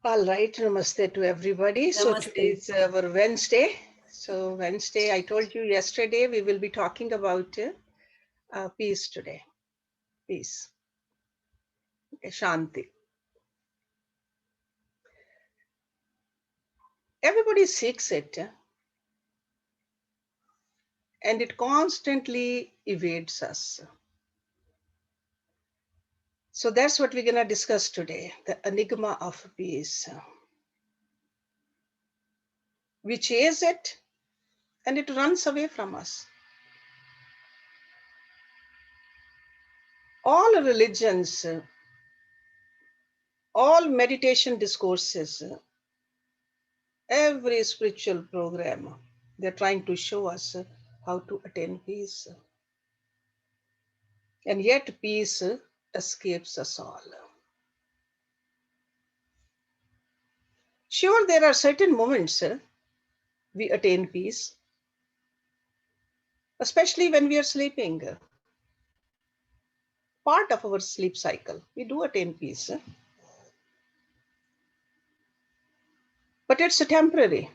All right, namaste to everybody. So Namaste. today is our Wednesday. So Wednesday, I told you yesterday, we will be talking about peace today. Peace. Okay, Shanti. Everybody seeks it and it constantly evades us. So that's what we're going to discuss today, the Enigma of Peace. We chase it and it runs away from us. All religions, all meditation discourses, every spiritual program, they're trying to show us how to attain peace. And yet peace escapes us all. Sure, there are certain moments we attain peace, especially when we are sleeping. Part of our sleep cycle, we do attain peace. But it's temporary.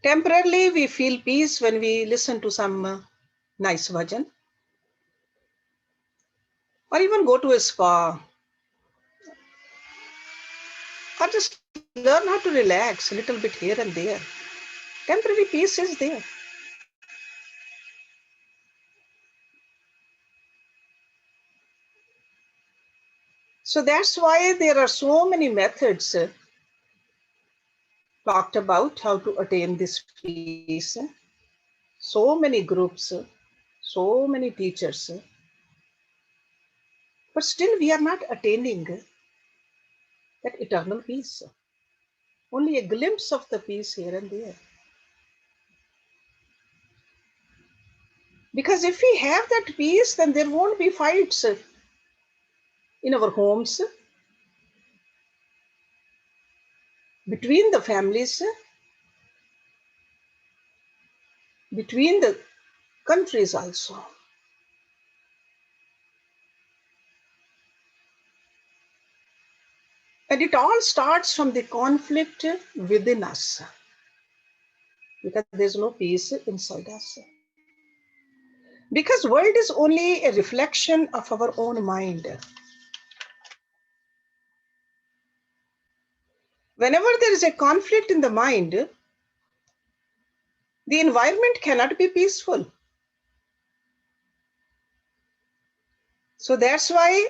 Temporarily, we feel peace when we listen to some nice bhajan, or even go to a spa, or just learn how to relax a little bit here and there. Temporary peace is there. So that's why there are so many methods talked about how to attain this peace. So many groups, so many teachers, but still we are not attaining that eternal peace. Only a glimpse of the peace here and there. Because if we have that peace, then there won't be fights in our homes, between the families, between the countries also. And it all starts from the conflict within us, because there's no peace inside us. Because world is only a reflection of our own mind. Whenever there is a conflict in the mind, the environment cannot be peaceful. So that's why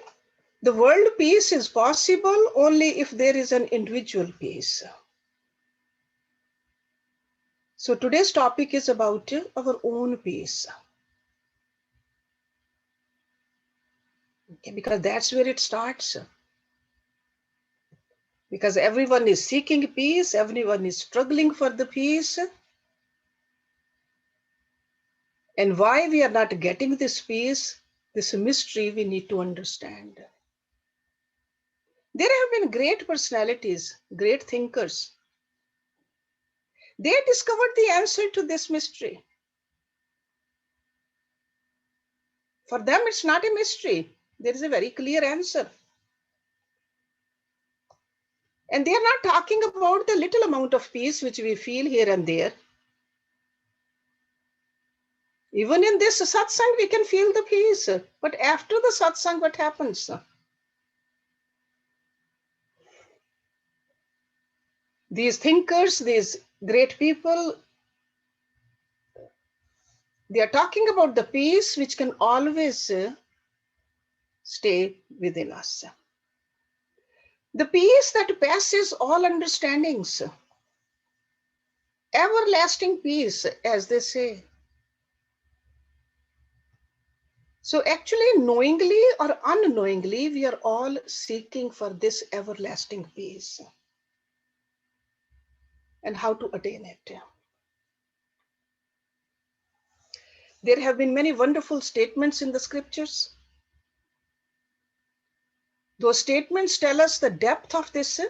the world peace is possible only if there is an individual peace. So today's topic is about our own peace. Okay, because that's where it starts. Because everyone is seeking peace, everyone is struggling for the peace. And why we are not getting this peace, this mystery we need to understand. There have been great personalities, great thinkers. They discovered the answer to this mystery. For them, it's not a mystery. There is a very clear answer. And they are not talking about the little amount of peace which we feel here and there. Even in this satsang, we can feel the peace. But after the satsang, what happens? These thinkers, these great people, they are talking about the peace which can always stay within us. The peace that passes all understandings. Everlasting peace, as they say. So actually, knowingly or unknowingly, we are all seeking for this everlasting peace. And how to attain it. There have been many wonderful statements in the scriptures. Those statements tell us the depth of this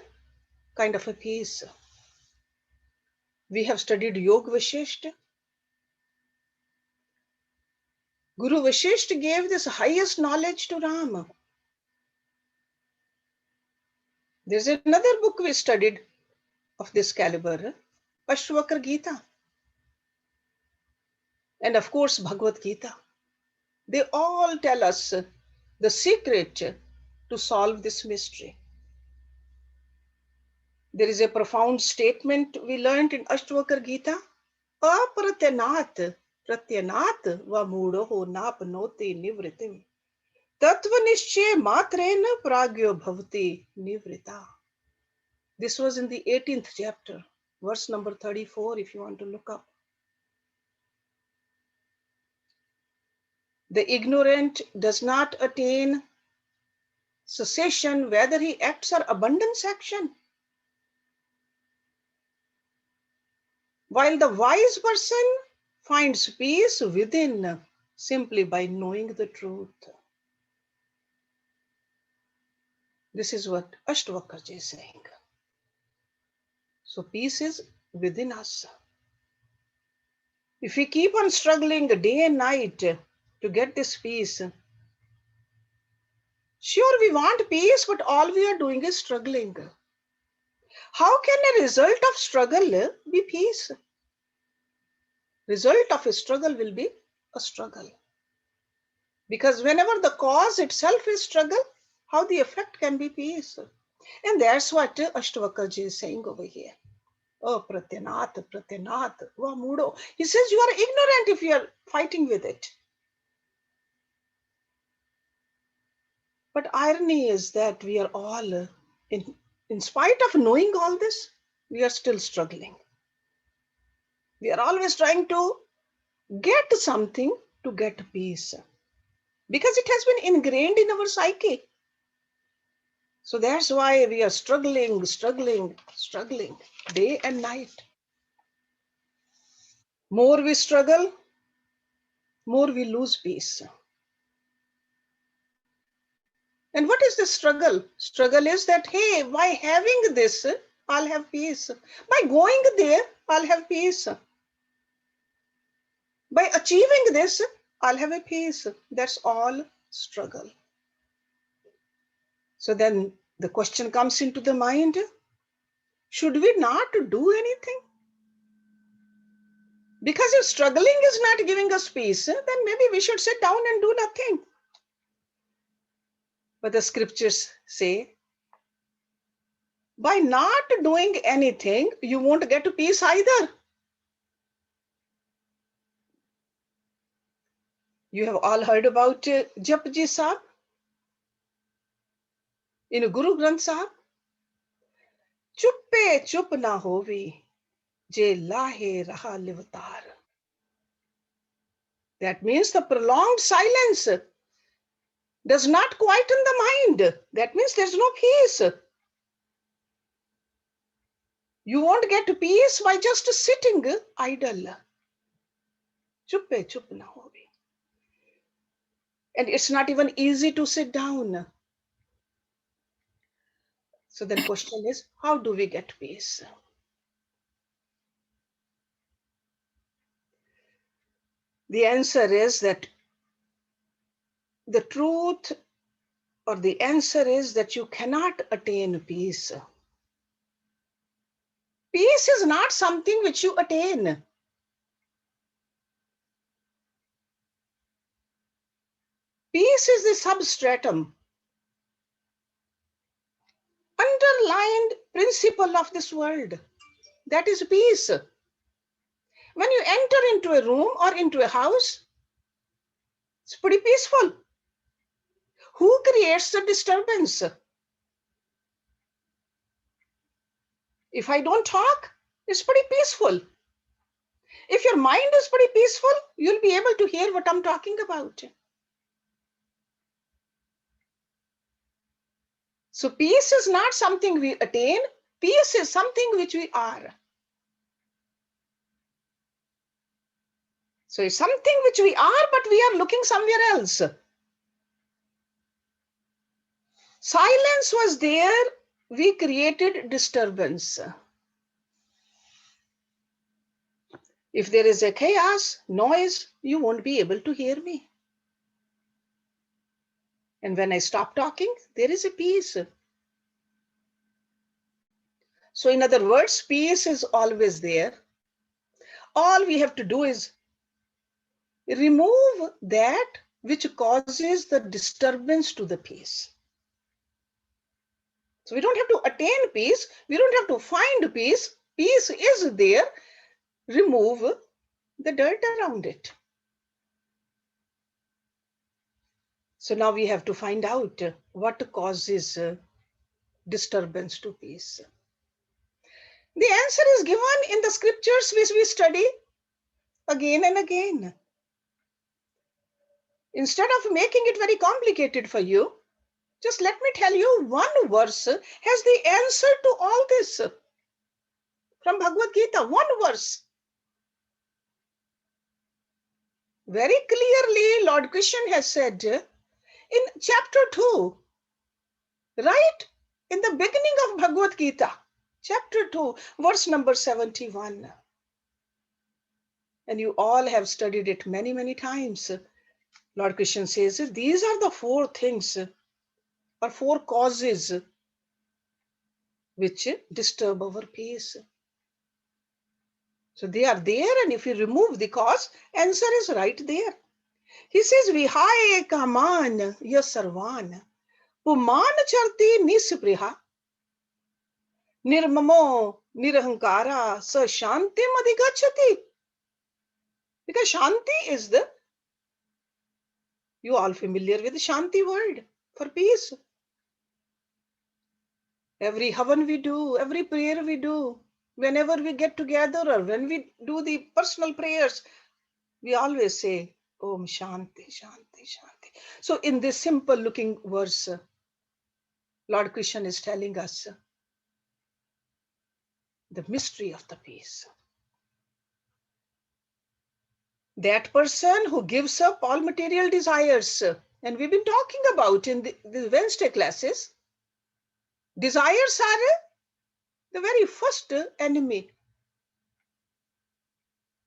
kind of a peace. We have studied Yoga Vashishta. Guru Vashishta gave this highest knowledge to Rama. There's another book we studied of this caliber, Ashwakar Gita, and of course Bhagavad Gita. They all tell us the secret to solve this mystery. There is a profound statement we learned in Ashtavakar Gita. Apratyanat pratyanat va mudoho napnoti nivritim. Tattvanishche matrena pragyo bhavati nivrita. This was in the 18th chapter, verse number 34, if you want to look up. The ignorant does not attain cessation whether he acts or abundance action, while the wise person finds peace within simply by knowing the truth. This is what Ashtavakarji is saying. So peace is within us. If we keep on struggling day and night to get this peace, sure we want peace, but all we are doing is struggling. How can a result of struggle be peace? Result of a struggle will be a struggle. Because whenever the cause itself is struggle, how the effect can be peace? And that's what Ashtavakarji is saying over here. Oh, pratyanat, va mudo. He says you are ignorant if you are fighting with it. But irony is that we are all, in spite of knowing all this, we are still struggling. We are always trying to get something to get peace. Because it has been ingrained in our psyche. So that's why we are struggling day and night. More we struggle, more we lose peace. And what is the struggle? Struggle is that, hey, by having this, I'll have peace. By going there, I'll have peace. By achieving this, I'll have a peace. That's all struggle. So then the question comes into the mind, should we not do anything? Because if struggling is not giving us peace, then maybe we should sit down and do nothing. But the scriptures say, by not doing anything, you won't get peace either. You have all heard about Japji Sahib in Guru Granth Sahib. Chuppe chup na hovi, je lahe raha livtar. That means the prolonged silence does not quieten the mind. That means there's no peace. You won't get peace by just sitting idle. Chuppe chup na hovi. And it's not even easy to sit down. So then question is, how do we get peace? The answer is that the truth or the answer is that you cannot attain peace. Peace is not something which you attain. Peace is the substratum, underlined principle of this world. That is peace. When you enter into a room or into a house, it's pretty peaceful. Who creates the disturbance? If I don't talk, it's pretty peaceful. If your mind is pretty peaceful, you'll be able to hear what I'm talking about. So peace is not something we attain. Peace is something which we are. So it's something which we are, but we are looking somewhere else. Silence was there. We created disturbance. If there is a chaos, noise, you won't be able to hear me. And when I stop talking, there is a peace. So in other words, peace is always there. All we have to do is remove that which causes the disturbance to the peace. So we don't have to attain peace. We don't have to find peace. Peace is there. Remove the dirt around it. So now we have to find out what causes disturbance to peace. The answer is given in the scriptures which we study again and again. Instead of making it very complicated for you, just let me tell you one verse has the answer to all this from Bhagavad Gita. One verse. Very clearly, Lord Krishna has said in chapter 2, right in the beginning of Bhagavad Gita, chapter 2, verse number 71. And you all have studied it many, many times. Lord Krishna says, these are the four things or four causes which disturb our peace. So they are there, and if you remove the cause, answer is right there. He says, Vihaye kaman yasarvan, puman charti nispriha, nirmamo nirahankara sa shanti madhigachati. Because Shanti is you all familiar with the Shanti word for peace. Every havan we do, every prayer we do, whenever we get together or when we do the personal prayers, we always say, Om Shanti, Shanti, Shanti. So in this simple looking verse, Lord Krishna is telling us the mystery of the peace. That person who gives up all material desires, and we've been talking about in the Wednesday classes, desires are the very first enemy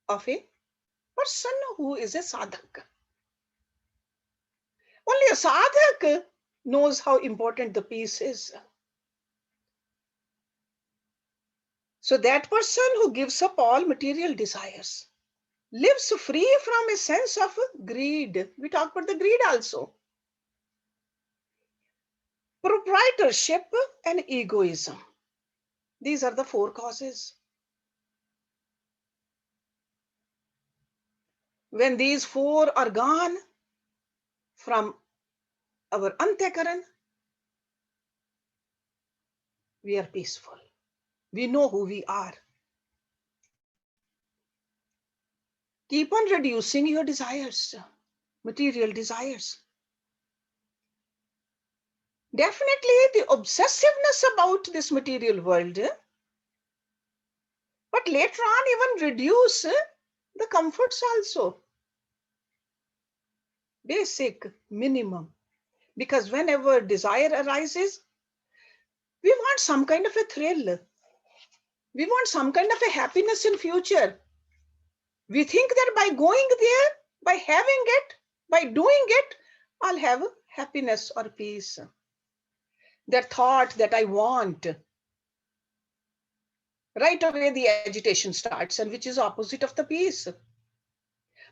of a person who is a sadhak. Only a sadhak knows how important the peace is. So that person who gives up all material desires lives free from a sense of greed. We talk about the greed also. Proprietorship and egoism. These are the four causes. When these four are gone from our antekaran, we are peaceful. We know who we are. Keep on reducing your desires, material desires. Definitely the obsessiveness about this material world, but later on even reduce the comforts also. Basic, minimum. Because whenever desire arises, we want some kind of a thrill. We want some kind of a happiness in future. We think that by going there, by having it, by doing it, I'll have happiness or peace. That thought that I want, right away the agitation starts, and which is opposite of the peace.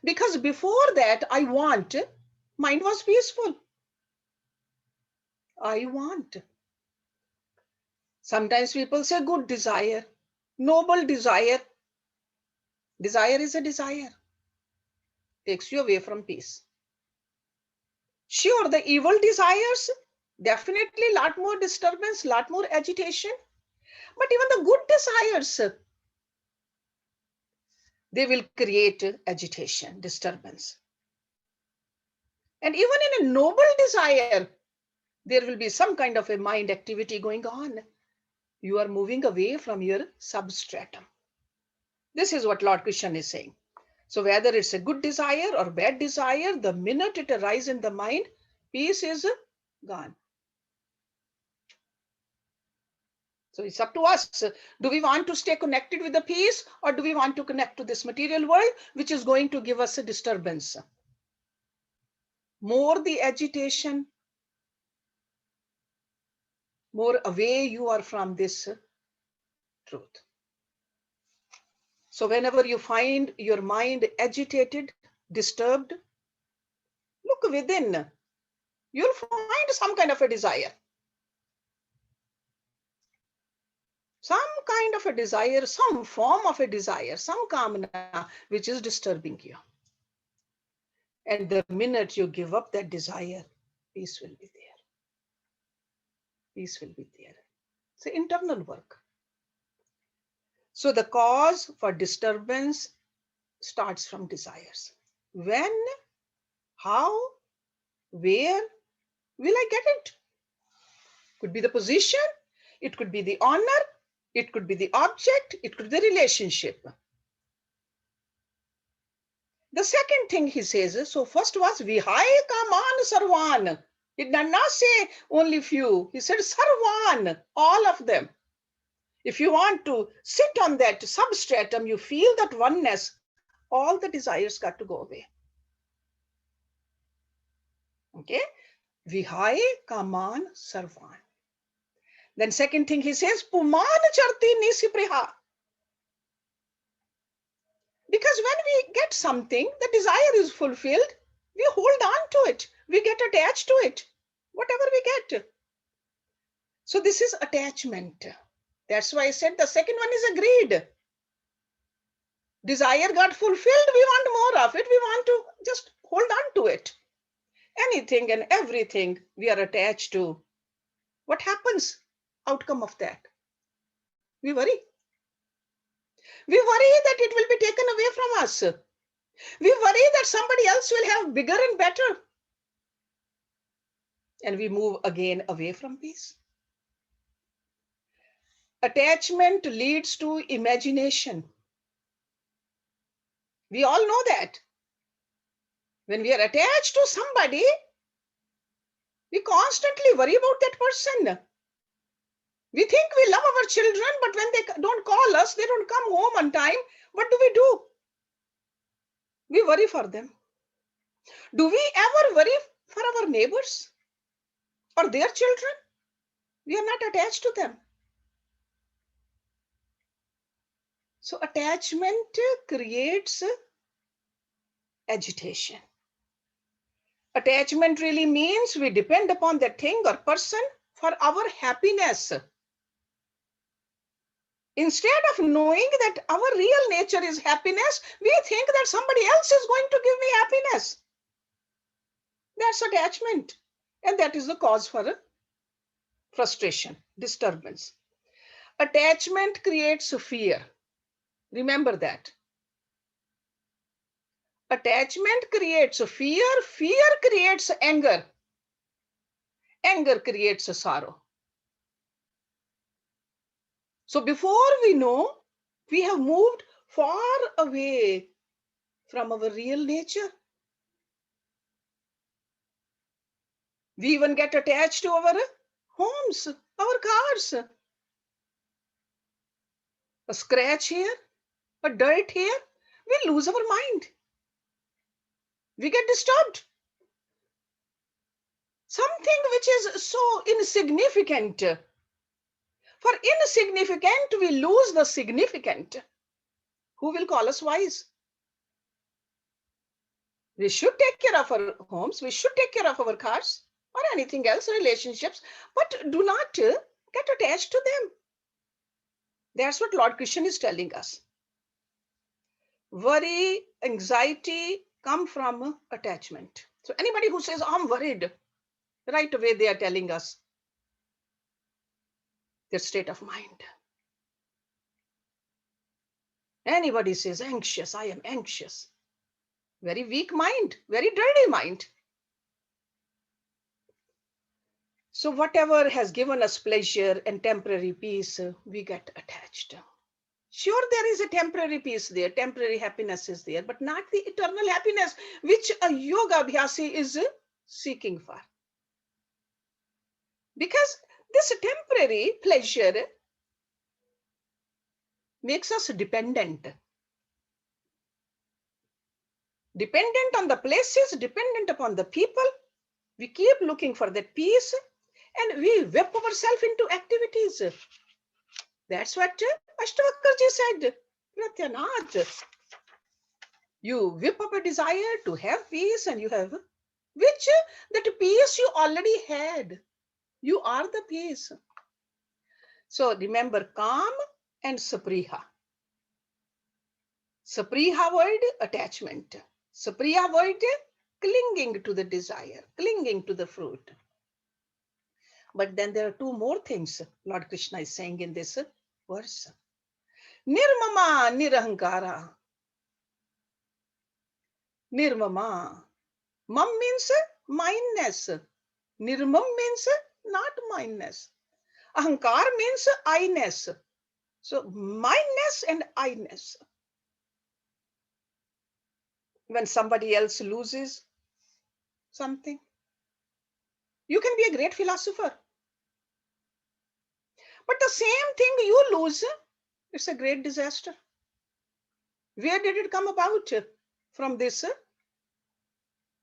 Because before that, I want, mind was peaceful. I want. Sometimes people say good desire, noble desire. Desire is a desire. Takes you away from peace. Sure, the evil desires, definitely a lot more disturbance, lot more agitation. But even the good desires, they will create agitation, disturbance. And even in a noble desire, there will be some kind of a mind activity going on. You are moving away from your substratum. This is what Lord Krishna is saying. So whether it's a good desire or bad desire, the minute it arises in the mind, peace is gone. So it's up to us. Do we want to stay connected with the peace, or do we want to connect to this material world, which is going to give us a disturbance? More the agitation, more away you are from this truth. So whenever you find your mind agitated, disturbed, look within. You'll find some kind of a desire. Some kind of a desire, some form of a desire, some kamana, which is disturbing you. And the minute you give up that desire, peace will be there. Peace will be there. It's internal work. So the cause for disturbance starts from desires. When, how, where will I get it? Could be the position, it could be the honor, it could be the object, it could be the relationship. The second thing he says, so first was Vihai Kaman Sarvan. He did not say only few. He said Sarvan, all of them. If you want to sit on that substratum, you feel that oneness, all the desires got to go away. Okay? Vihai Kaman Sarvan. Then second thing he says, Puman Charti Nisipriha. Because when we get something, the desire is fulfilled, we hold on to it. We get attached to it, whatever we get. So this is attachment. That's why I said the second one is a greed. Desire got fulfilled, we want more of it. We want to just hold on to it. Anything and everything we are attached to. What happens? Outcome of that? We worry. We worry that it will be taken away from us. We worry that somebody else will have bigger and better. And we move again away from peace. Attachment leads to imagination. We all know that. When we are attached to somebody, we constantly worry about that person. We think we love our children, but when they don't call us, they don't come home on time, what do? We worry for them. Do we ever worry for our neighbors or their children? We are not attached to them. So attachment creates agitation. Attachment really means we depend upon that thing or person for our happiness. Instead of knowing that our real nature is happiness, we think that somebody else is going to give me happiness. That's attachment. And that is the cause for frustration, disturbance. Attachment creates fear. Remember that. Attachment creates fear. Fear creates anger. Anger creates sorrow. So before we know, we have moved far away from our real nature. We even get attached to our homes, our cars. A scratch here, a dirt here, we lose our mind. We get disturbed. Something which is so insignificant. For insignificant, we lose the significant. Who will call us wise? We should take care of our homes. We should take care of our cars or anything else, relationships, but do not get attached to them. That's what Lord Krishna is telling us. Worry, anxiety come from attachment. So anybody who says, I'm worried, right away they are telling us their state of mind. Anybody says anxious, I am anxious. Very weak mind, very dirty mind. So whatever has given us pleasure and temporary peace, we get attached. Sure, there is a temporary peace there, temporary happiness is there, but not the eternal happiness which a yoga abhyasi is seeking for. Because this temporary pleasure makes us dependent. Dependent on the places, dependent upon the people. We keep looking for that peace and we whip ourselves into activities. That's what Ashtavakarji said, Pratyanath, you whip up a desire to have peace and you have, which that peace you already had. You are the peace. So remember calm and sapriha. Sapriha word, attachment. Sapriya word, clinging to the desire, clinging to the fruit. But then there are two more things Lord Krishna is saying in this verse. Nirmama nirahankara. Nirmama. Mam means mindness. Nirmam means not mindness. Ahankar means I-ness. So mindness and I-ness. When somebody else loses something, you can be a great philosopher. But the same thing you lose, it's a great disaster. Where did it come about? From this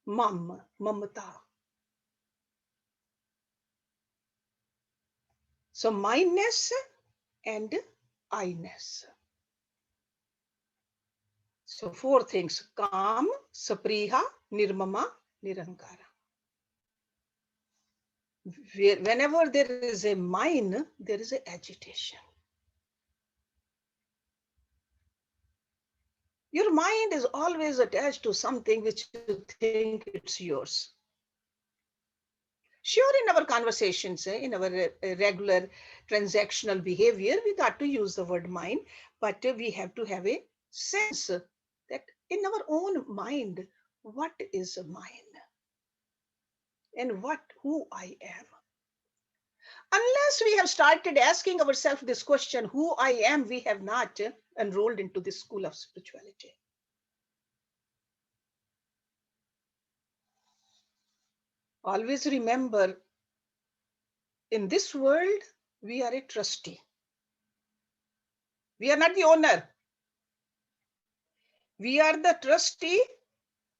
mamata. So mindness and I-ness. So four things: calm, sapriha, nirmama, nirankara. Whenever there is a mind, there is an agitation. Your mind is always attached to something which you think it's yours. Sure, in our conversations, in our regular transactional behavior, we got to use the word mind, but we have to have a sense that in our own mind, what is mine and who I am. Unless we have started asking ourselves this question, who I am, we have not enrolled into this school of spirituality. Always remember, in this world, we are a trustee. We are not the owner. We are the trustee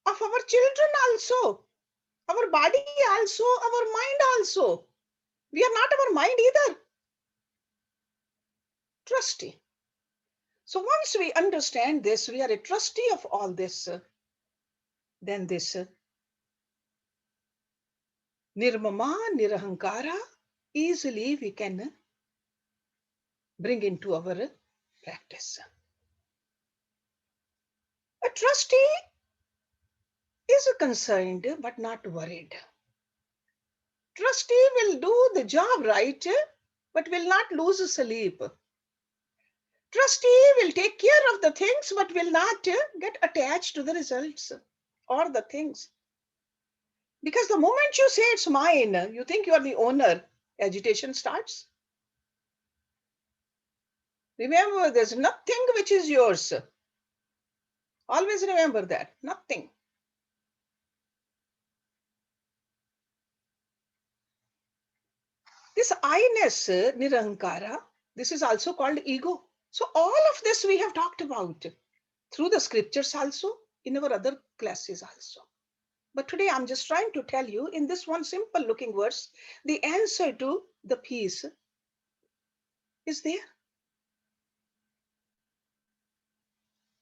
of our children also, our body also, our mind also. We are not our mind either. Trustee. So once we understand this, we are a trustee of all this, then this nirmama, nirahankara, easily we can bring into our practice. A trustee is concerned but not worried. Trustee will do the job right, but will not lose sleep. Trustee will take care of the things but will not get attached to the results or the things. Because the moment you say it's mine, you think you are the owner, agitation starts. Remember, there's nothing which is yours. Always remember that, nothing. This I-ness, nirankara, this is also called ego. So all of this we have talked about through the scriptures also, in our other classes also. But today I'm just trying to tell you in this one simple looking verse, the answer to the peace is there.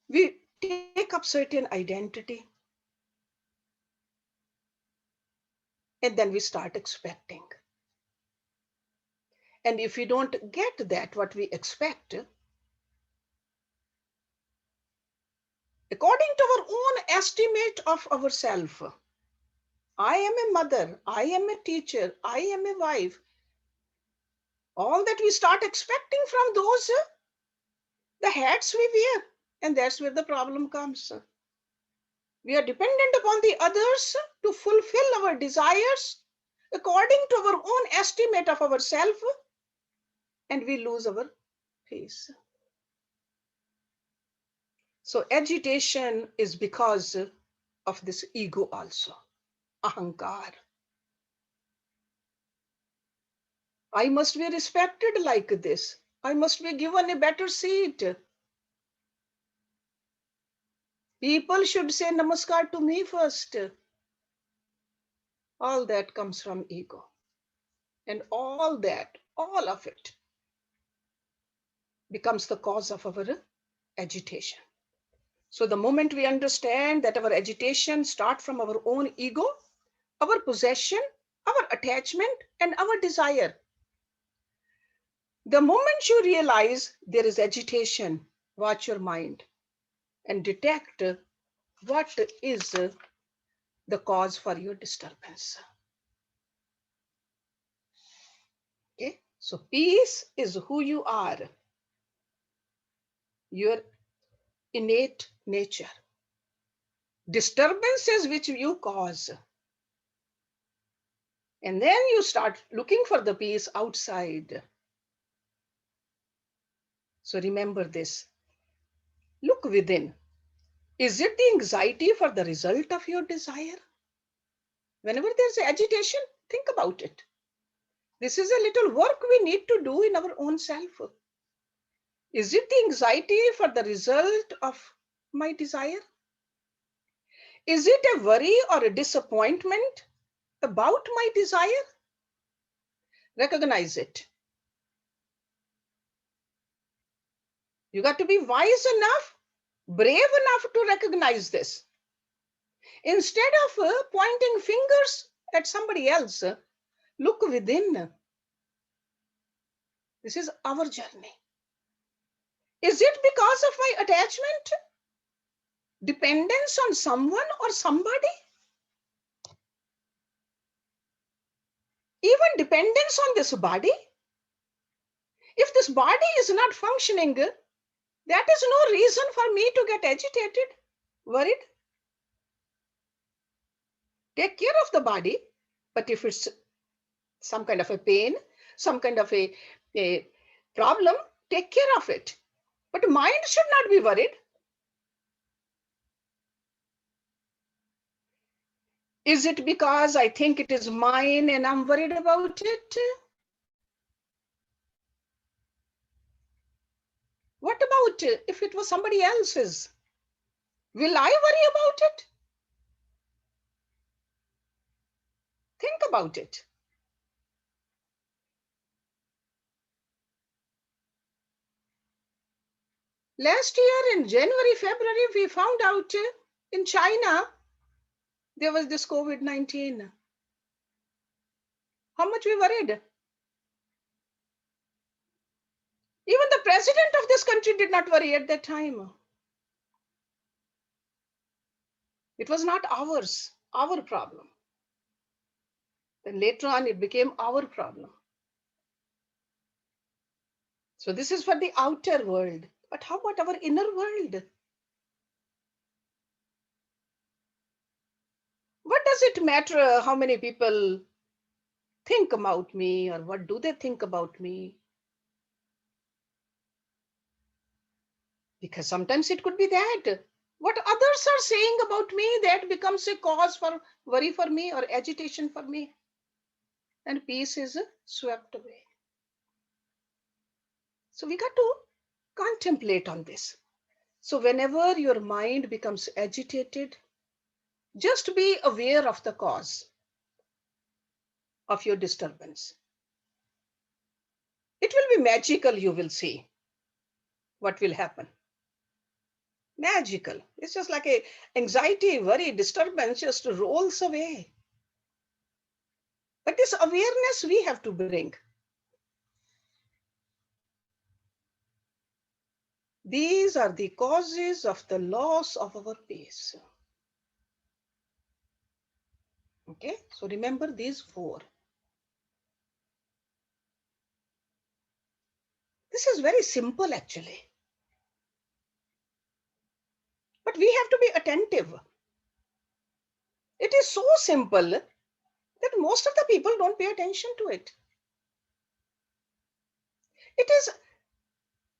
We take up certain identity and then we start expecting. And if we don't get that, what we expect, according to our own estimate of ourselves, I am a mother, I am a teacher, I am a wife. All that we start expecting from those, the hats we wear. And that's where the problem comes. We are dependent upon the others to fulfill our desires according to our own estimate of ourselves, and we lose our peace. So agitation is because of this ego also, ahankar. I must be respected like this. I must be given a better seat. People should say namaskar to me first. All that comes from ego. And all of it, becomes the cause of our agitation. So the moment we understand that our agitation starts from our own ego, our possession, our attachment, and our desire, the moment you realize there is agitation, watch your mind and detect what is the cause for your disturbance. Okay, so peace is who you are, your innate nature. Disturbance is which you cause. And then you start looking for the peace outside. So remember this. Look within. Is it the anxiety for the result of your desire? Whenever there's agitation, think about it. This is a little work we need to do in our own self. Is it the anxiety for the result of my desire? Is it a worry or a disappointment about my desire? Recognize it. You got to be wise enough, brave enough to recognize this. Instead of pointing fingers at somebody else, look within. This is our journey. Is it because of my attachment, dependence on someone or somebody? Even dependence on this body? If this body is not functioning, that is no reason for me to get agitated, worried. Take care of the body, but if it's some kind of a pain, some kind of a problem, take care of it. But mind should not be worried. Is it because I think it is mine and I'm worried about it? What about if it was somebody else's? Will I worry about it? Think about it. Last year in January, February, we found out in China, there was this COVID-19. How much we worried? Even the president of this country did not worry at that time. It was not ours, our problem. Then later on, it became our problem. So this is for the outer world. But how about our inner world? What does it matter how many people think about me or what do they think about me? Because sometimes it could be that what others are saying about me, that becomes a cause for worry for me or agitation for me. And peace is swept away. So we got to contemplate on this. So whenever your mind becomes agitated, just be aware of the cause of your disturbance. It will be magical, you will see what will happen. Magical. It's just like a anxiety, worry, disturbance just rolls away. But this awareness we have to bring. These are the causes of the loss of our peace. Okay, so remember these four. This is very simple actually. But we have to be attentive. It is so simple that most of the people don't pay attention to it. It is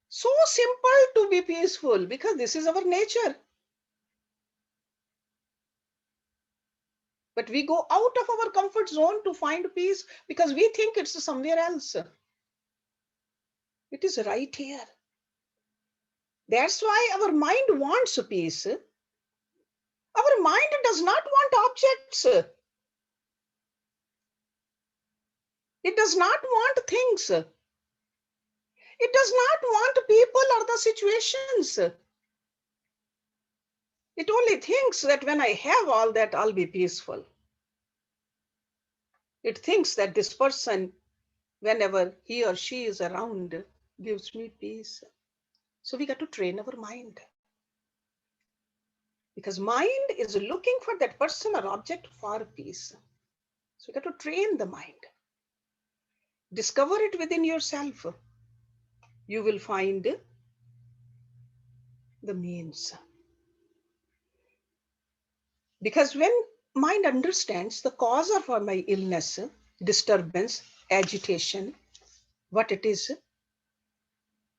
so simple to be peaceful because this is our nature. But we go out of our comfort zone to find peace because we think it's somewhere else. It is right here. That's why our mind wants peace. Our mind does not want objects. It does not want things. It does not want people or the situations. It only thinks that when I have all that, I'll be peaceful. It thinks that this person, whenever he or she is around, gives me peace. So we got to train our mind. Because mind is looking for that person or object for peace. So you got to train the mind. Discover it within yourself. You will find the means. Because when mind understands the cause of my illness, disturbance, agitation, what it is,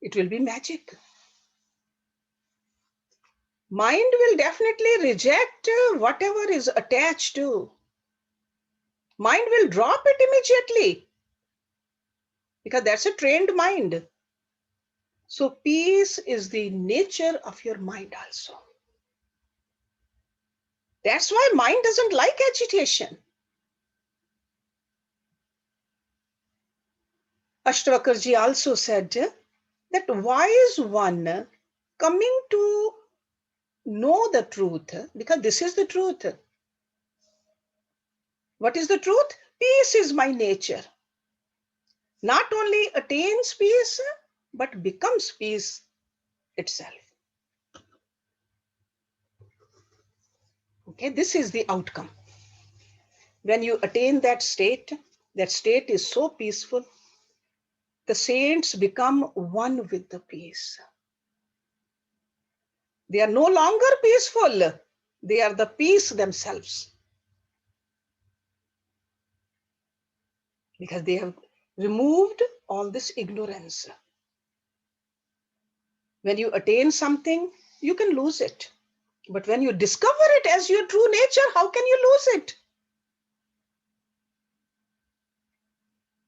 it will be magic. Mind will definitely reject whatever is attached to. Mind will drop it immediately because that's a trained mind. So peace is the nature of your mind also. That's why mind doesn't like agitation. Ashtavakarji also said that wise one coming to know the truth, because this is the truth. What is the truth? Peace is my nature. Not only attains peace, but becomes peace itself. Okay, this is the outcome. When you attain that state is so peaceful, the saints become one with the peace. They are no longer peaceful. They are the peace themselves. Because they have removed all this ignorance. When you attain something, you can lose it. But when you discover it as your true nature, how can you lose it?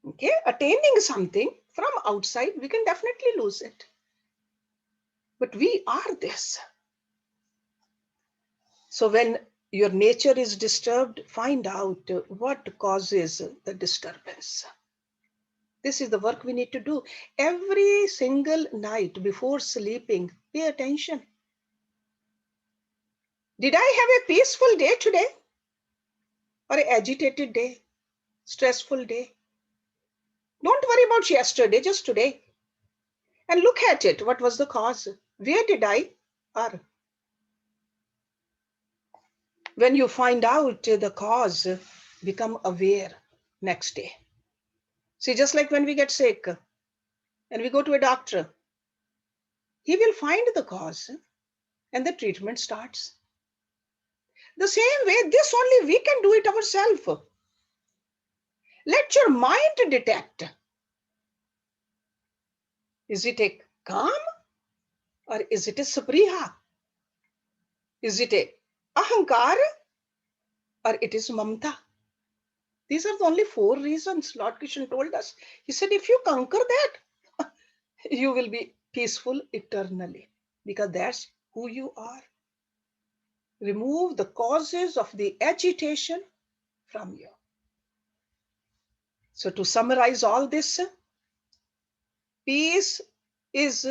Okay, attaining something from outside, we can definitely lose it. But we are this. So when your nature is disturbed, find out what causes the disturbance. This is the work we need to do. Every single night before sleeping, pay attention. Did I have a peaceful day today? Or an agitated day? Stressful day? Don't worry about yesterday, just today. And look at it. What was the cause? Where did I err? When you find out the cause, become aware next day. See, just like when we get sick and we go to a doctor, he will find the cause and the treatment starts. The same way, this only we can do it ourselves. Let your mind detect. Is it a calm or is it a sapriha? Is it a ahankar or it is mamta? These are the only 4 reasons Lord Krishna told us. He said, if you conquer that, you will be peaceful eternally because that's who you are. Remove the causes of the agitation from you. So to summarize all this, peace is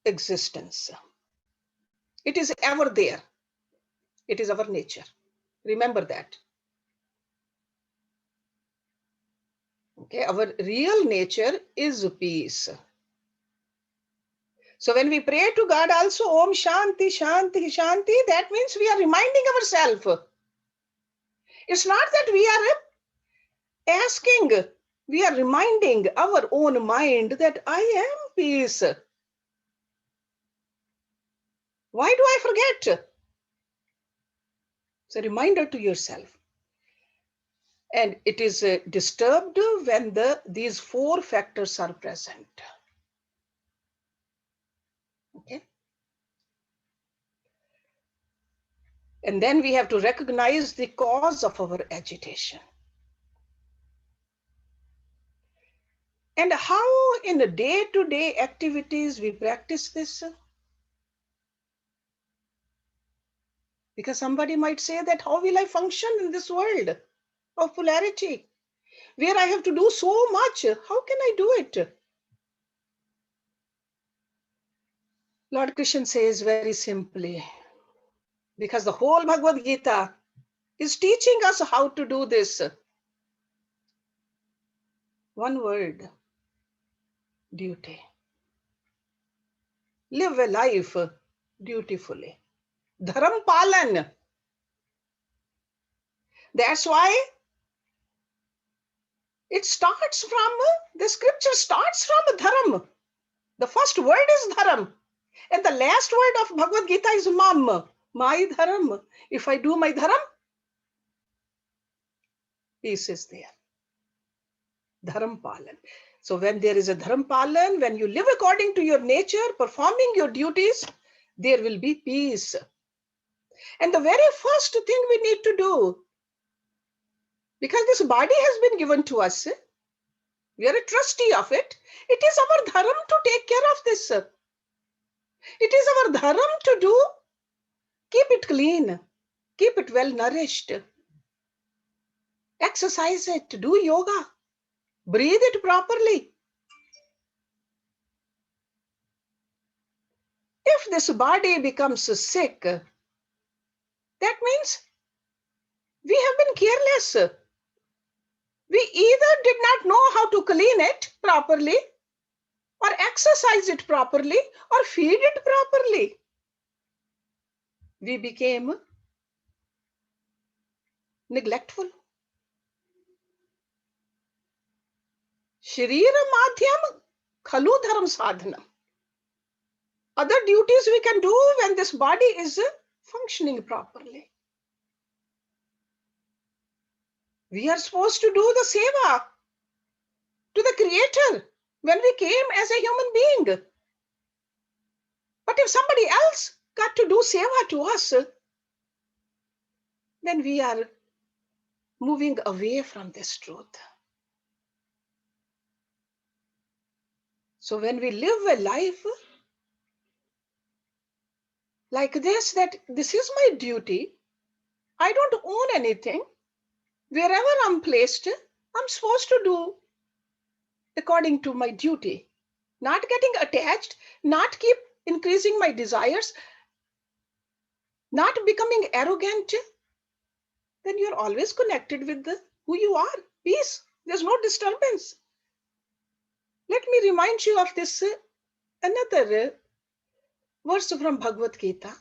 existence. It is ever there. It is our nature. Remember that. Okay, our real nature is peace. So when we pray to God also, Om Shanti, Shanti, Shanti, that means we are reminding ourselves. It's not that we are asking, we are reminding our own mind that I am peace. Why do I forget? It's a reminder to yourself. And it is disturbed when these 4 factors are present. Okay. And then we have to recognize the cause of our agitation. And how in the day-to-day activities we practice this? Because somebody might say that how will I function in this world of polarity, where I have to do so much? How can I do it? Lord Krishna says very simply, because the whole Bhagavad Gita is teaching us how to do this. One word, duty. Live a life dutifully. Dharam palan. That's why it starts from, the scripture starts from dharam. The first word is dharam. And the last word of Bhagavad Gita is mam, my dharam. If I do my dharam, peace is there. Dharam palan. So when there is a dharam palan, when you live according to your nature, performing your duties, there will be peace. And the very first thing we need to do, because this body has been given to us, we are a trustee of it. It is our dharam to take care of this. It is our dharam to do, keep it clean, keep it well nourished, exercise it, do yoga, breathe it properly. If this body becomes sick, that means we have been careless. We either did not know how to clean it properly, or exercise it properly, or feed it properly. We became neglectful. Sharira madhyam khalu dharam sadhanam. Other duties we can do when this body is functioning properly. We are supposed to do the seva to the Creator when we came as a human being. But if somebody else got to do seva to us, then we are moving away from this truth. So when we live a life like this, that this is my duty, I don't own anything. Wherever I'm placed, I'm supposed to do according to my duty, not getting attached, not keep increasing my desires, not becoming arrogant, then you're always connected with who you are. Peace. There's no disturbance. Let me remind you of this another verse from Bhagavad Gita.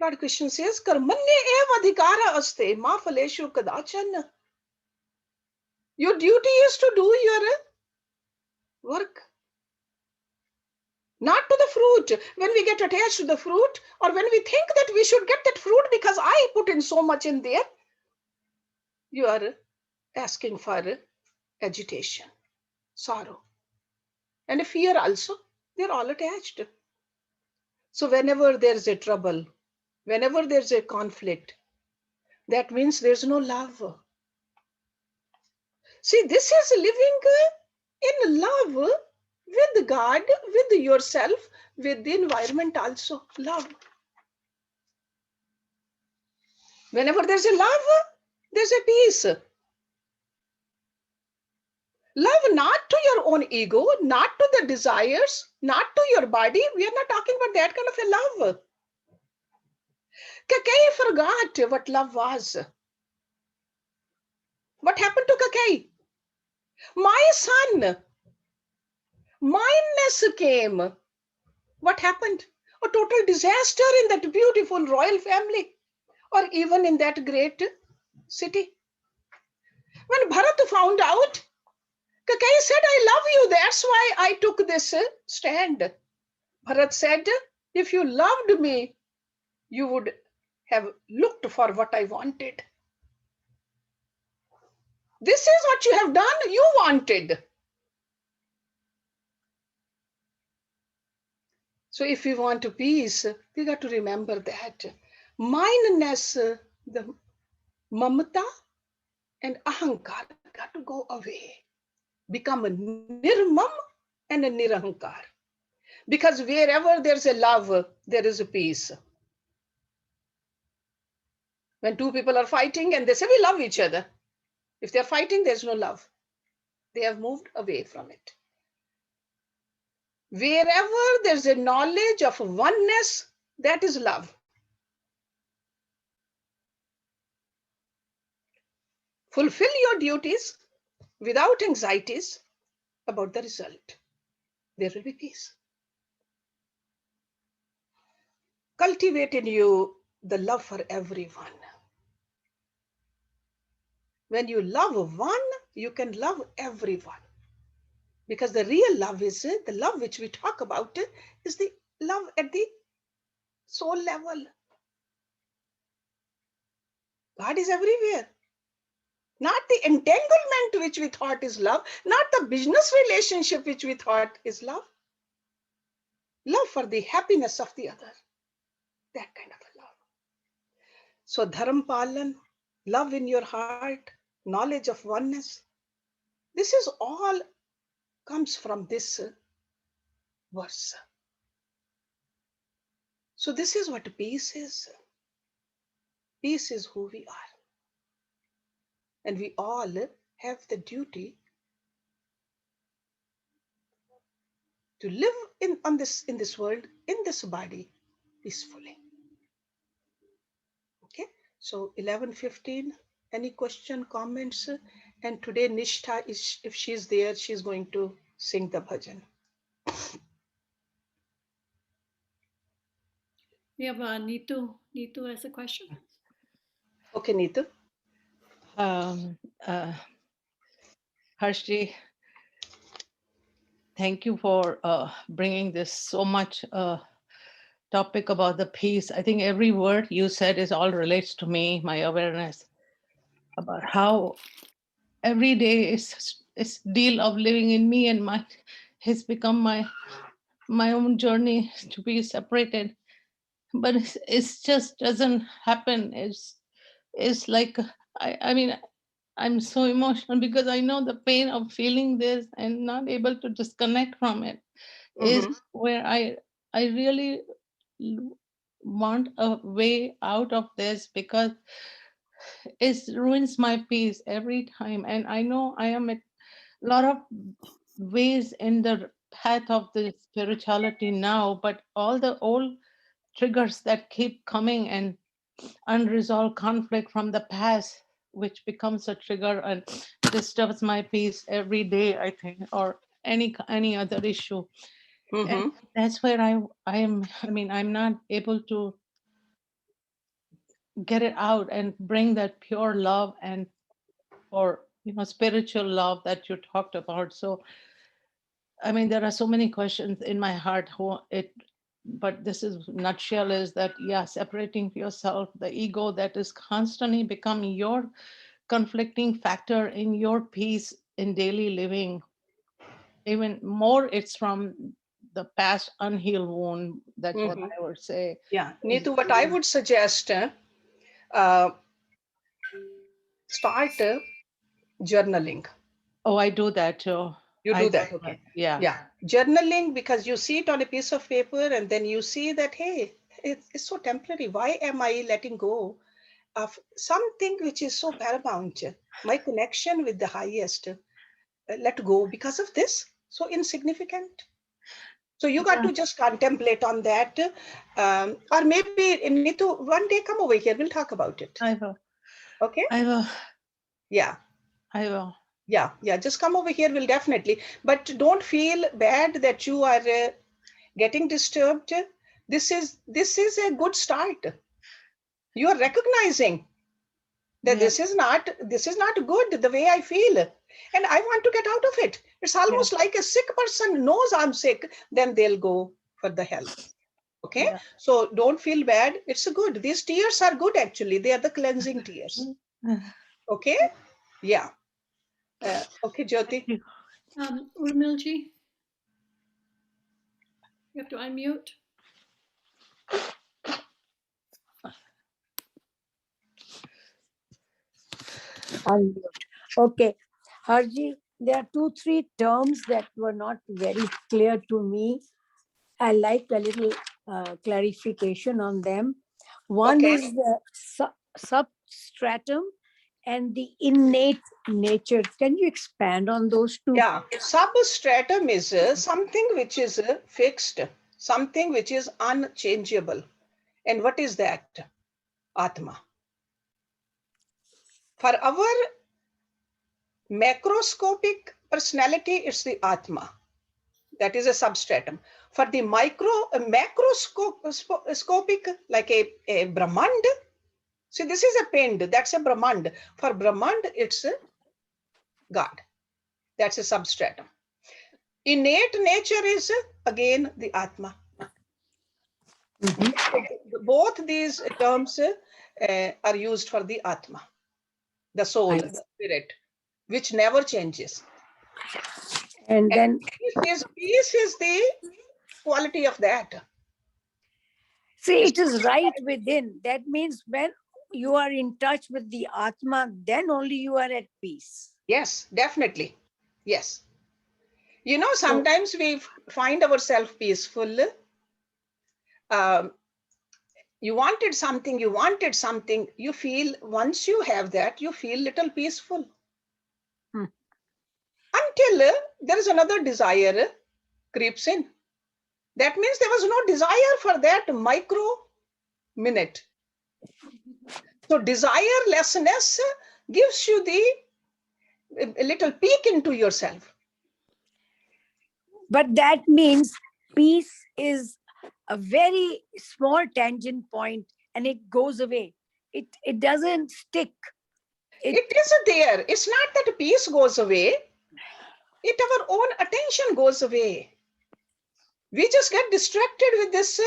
Lord Krishna says, Karmanya eva adhikara aste ma phaleshu kadachan. Your duty is to do your work, not to the fruit. When we get attached to the fruit, or when we think that we should get that fruit because I put in so much in there, you are asking for agitation, sorrow, and fear also. They're all attached. So whenever there's a trouble, whenever there's a conflict, that means there's no love. See, this is living in love with God, with yourself, with the environment also. Love. Whenever there's a love, there's a peace. Love not to your own ego, not to the desires, not to your body. We are not talking about that kind of a love. Kakai forgot what love was. What happened to Kakai? My son, mindness came. What happened? A total disaster in that beautiful royal family, or even in that great city. When Bharat found out, Kakai said, I love you. That's why I took this stand. Bharat said, if you loved me, you would have looked for what I wanted. This is what you have done. You wanted. So if we want peace, we got to remember that. Mindness, the mamata and ahankar got to go away. Become a nirmam and a nirahankar. Because wherever there's a love, there is a peace. When two people are fighting and they say we love each other, if they're fighting, there's no love. They have moved away from it. Wherever there's a knowledge of oneness, that is love. Fulfill your duties without anxieties about the result. There will be peace. Cultivate in you the love for everyone. When you love one, you can love everyone. Because the real love is the love which we talk about is the love at the soul level. God is everywhere. Not the entanglement which we thought is love, not the business relationship which we thought is love. Love for the happiness of the other. That kind of a love. So dharam palan, love in your heart, knowledge of oneness. This is all comes from this verse. So this is what peace is. Peace is who we are. And we all have the duty to live in this world, in this body, peacefully. Okay, so 11:15. Any question, comments? And today Nishtha is, if she's there, she's going to sing the bhajan. We have Neetu. Neetu has a question. Okay, Neetu. Hershji, thank you for bringing this so much topic about the peace. I think every word you said is all relates to me, my awareness about how every day is deal of living in me and my has become my own journey to be separated. But it's just doesn't happen. It's like I mean I'm so emotional because I know the pain of feeling this and not able to disconnect from it is where I really want a way out of this because it ruins my peace every time. And I know I am a lot of ways in the path of the spirituality now, but all the old triggers that keep coming and unresolved conflict from the past which becomes a trigger and disturbs my peace every day, I think, or any other issue. And that's where I am. I mean, I'm not able to get it out and bring that pure love and or spiritual love that you talked about. So I mean, there are so many questions in my heart but this is nutshell is that, yeah, separating yourself, the ego that is constantly becoming your conflicting factor in your peace in daily living. Even more, it's from the past unhealed wound. That's what I would say. Yeah, Neetu, what I would suggest, start journaling. Oh, I do that too. You I do do that, that. okay? Yeah. Yeah, journaling, because you see it on a piece of paper and then you see that, hey, it's so temporary. Why am I letting go of something which is so paramount? My connection with the highest, let go because of this, so insignificant. So you got Yeah, to just contemplate on that. Or maybe, Nitu, one day come over here, we'll talk about it. I will. Okay? I will. Yeah. I will. Yeah, just come over here, we'll definitely. But don't feel bad that you are getting disturbed. This is a good start. You are recognizing that Yeah. this is not good the way I feel, and I want to get out of it. It's Yeah. almost like a sick person knows I'm sick, then they'll go for the help. Okay, Yeah. so don't feel bad. It's good. These tears are good, actually. They are the cleansing tears. Okay, yeah. Okay, Thank Jyoti. you. Urmilji, you have to unmute. Unmute. Okay. Harji, there are 2, 3 terms that were not very clear to me. I like a little clarification on them. One Okay. is the substratum and the innate nature. Can you expand on those two? Yeah, substratum is something which is fixed, something which is unchangeable. And what is that? Atma. For our macroscopic personality, it's the Atma. That is a substratum. For the macroscopic, like a Brahmand, see, this is a pind, that's a Brahmand. For Brahmand, it's God. That's a substratum. Innate nature is again the Atma. Both these terms are used for the Atma, the soul, the spirit, which never changes. And then Peace is the quality of that. see, it is right within. That means when you are in touch with the Atma, then only you are at peace. Yes, definitely. Yes. You know, sometimes we find ourselves peaceful. You wanted something, you feel, once you have that, you feel little peaceful. Until there is another desire creeps in. That means there was no desire for that micro minute. So desirelessness gives you a little peek into yourself. But that means peace is a very small tangent point and it goes away. It doesn't stick. It is there. It's not that peace goes away. Our own attention goes away. We just get distracted with this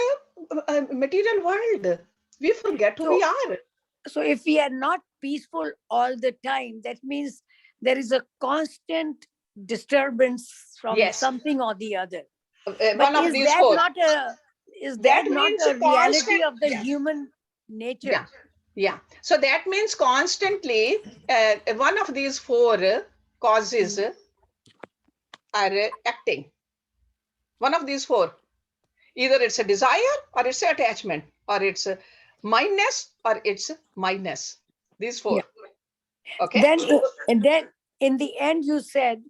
material world. We forget who we are. So if we are not peaceful all the time, that means there is a constant disturbance from something or the other. One of these four. Is that not a reality of the human nature? Yeah. So that means constantly one of these four causes are acting. One of these four. Either it's a desire, or it's an attachment, or it's a mindness, or it's minus. These four. Okay. Then in the end, you said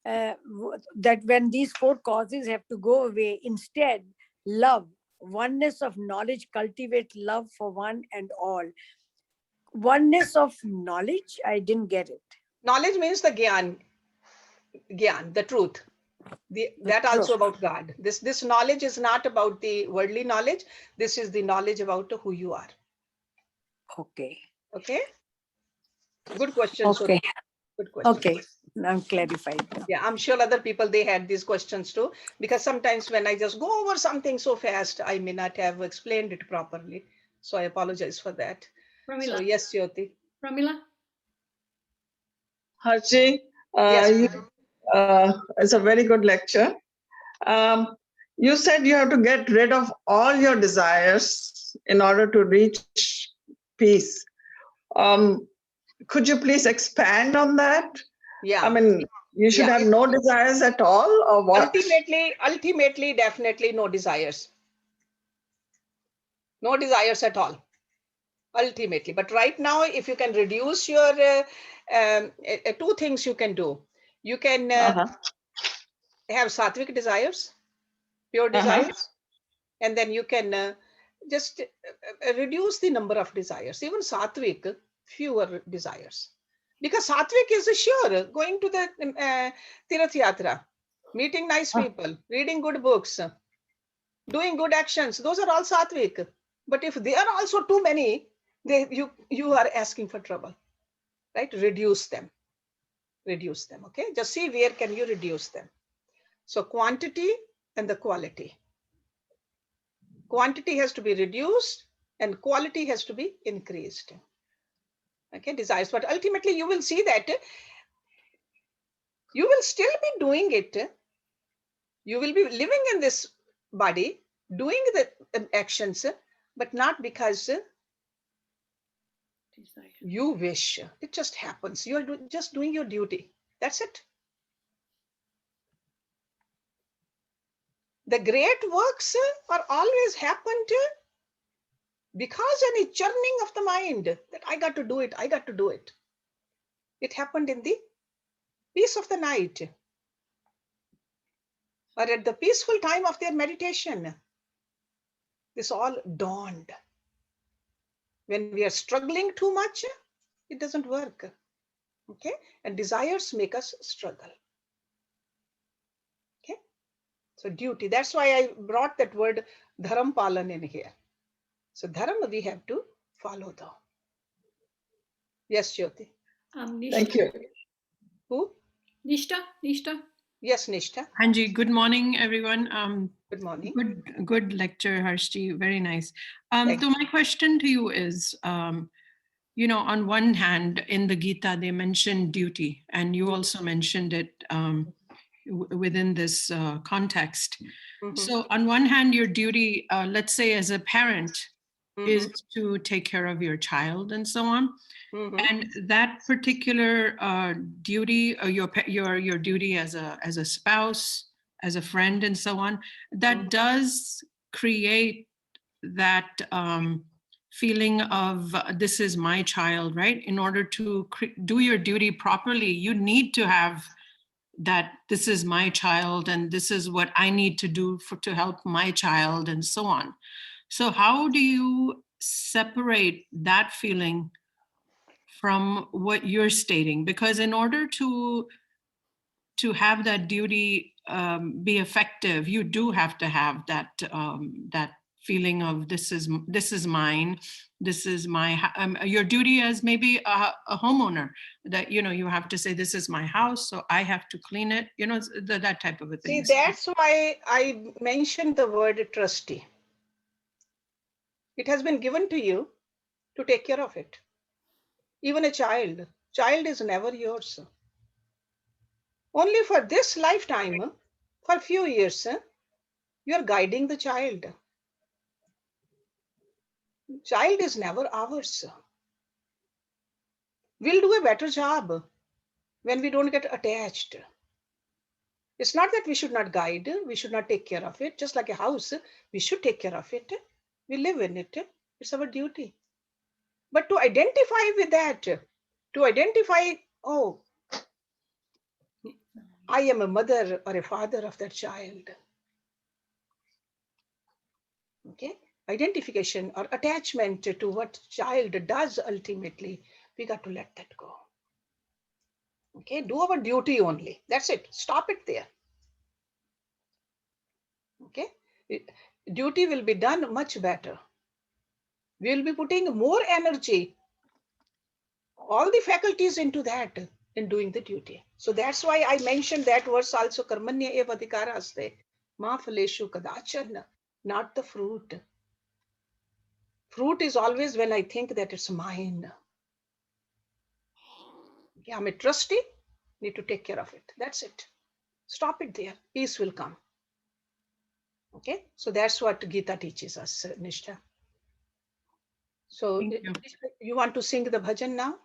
that when these four causes have to go away, instead, love, oneness of knowledge, cultivate love for one and all. Oneness of knowledge, I didn't get it. Knowledge means the gyan, the truth. That also about God. This knowledge is not about the worldly knowledge. This is the knowledge about who you are. Okay. Good question. Okay. Good question. Okay. I'm clarified. Yeah, I'm sure other people, they had these questions too, because sometimes when I just go over something so fast, I may not have explained it properly. So I apologize for that. Pramila. So yes, Jyoti. Pramila? Harji, Yes. it's a very good lecture. You said you have to get rid of all your desires in order to reach peace. Could you please expand on that? Yeah. I mean, you should have no desires at all, or what? Ultimately, definitely no desires. No desires at all. Ultimately. But right now, if you can reduce your two things you can do. You can have sattvic desires, pure desires, and then you can just reduce the number of desires. Even sattvic, fewer desires. Because sattvic is sure going to the Tirath Yatra, meeting nice people, reading good books, doing good actions. Those are all sattvic. But if they are also too many, you are asking for trouble, right? Reduce them. Okay, just see where can you reduce them. So quantity and the quality. Quantity has to be reduced and quality has to be increased. Okay, desires, but ultimately you will see that you will still be doing it. You will be living in this body, doing the actions, but not because you wish. It just happens. You're just doing your duty. That's it. The great works are always happened because any churning of the mind that I got to do it. It happened in the peace of the night, or at the peaceful time of their meditation. This all dawned. When we are struggling too much, it doesn't work. Okay, and desires make us struggle. Okay, so duty. That's why I brought that word dharam palan in here. So dharam we have to follow though. Yes, Jyoti. Nishtha. Thank you. Who? Nishtha. Yes, Nishtha. Hanji, good morning, everyone. Good morning. Good lecture, Harshji. Very nice. Thank So my question to you is, you know, on one hand, in the Gita, they mentioned duty, and you also mentioned it within this context. Mhm. So on one hand, your duty, let's say as a parent, is Mhm. to take care of your child and so on. Mhm. And that particular duty, or your duty as a spouse, as a friend, and so on, that Mhm. does create that feeling of this is my child, right? In order to do your duty properly, you need to have that this is my child and this is what I need to do to help my child and so on. So how do you separate that feeling from what you're stating? Because in order to have that duty be effective, you do have to have that that feeling of this is mine, this is my your duty as maybe a homeowner, that you know you have to say this is my house, so I have to clean it, you know, that type of a See, thing. that's why I mentioned the word trustee. It has been given to you to take care of it. Even a child is never yours. Only for this lifetime, for a few years, you are guiding the child. Child is never ours. We'll do a better job when we don't get attached. It's not that we should not guide, we should not take care of it. Just like a house, we should take care of it. We live in it. It's our duty. But to identify with that, to identify, oh, I am a mother or a father of that child. Okay, identification or attachment to what child does ultimately, we got to let that go. Okay, do our duty only. That's it. Stop it there. Okay, duty will be done much better. We will be putting more energy, all the faculties into that, in doing the duty. So that's why I mentioned that verse also, karmanya eva adhikaraste ma phaleshu kadachan, not the fruit. Fruit is always when I think that it's mine. Okay, I'm a trustee, need to take care of it. That's it. Stop it there. Peace will come. Okay, so that's what Gita teaches us, Nishtha. So Thank you. you want to sing the bhajan now?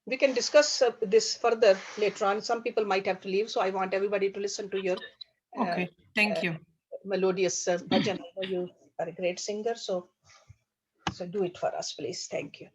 We can discuss this further later on. Some people might have to leave, so I want everybody to listen to your Okay, thank you. melodious bhajan. I know you are a great singer, so do it for us, please. Thank you.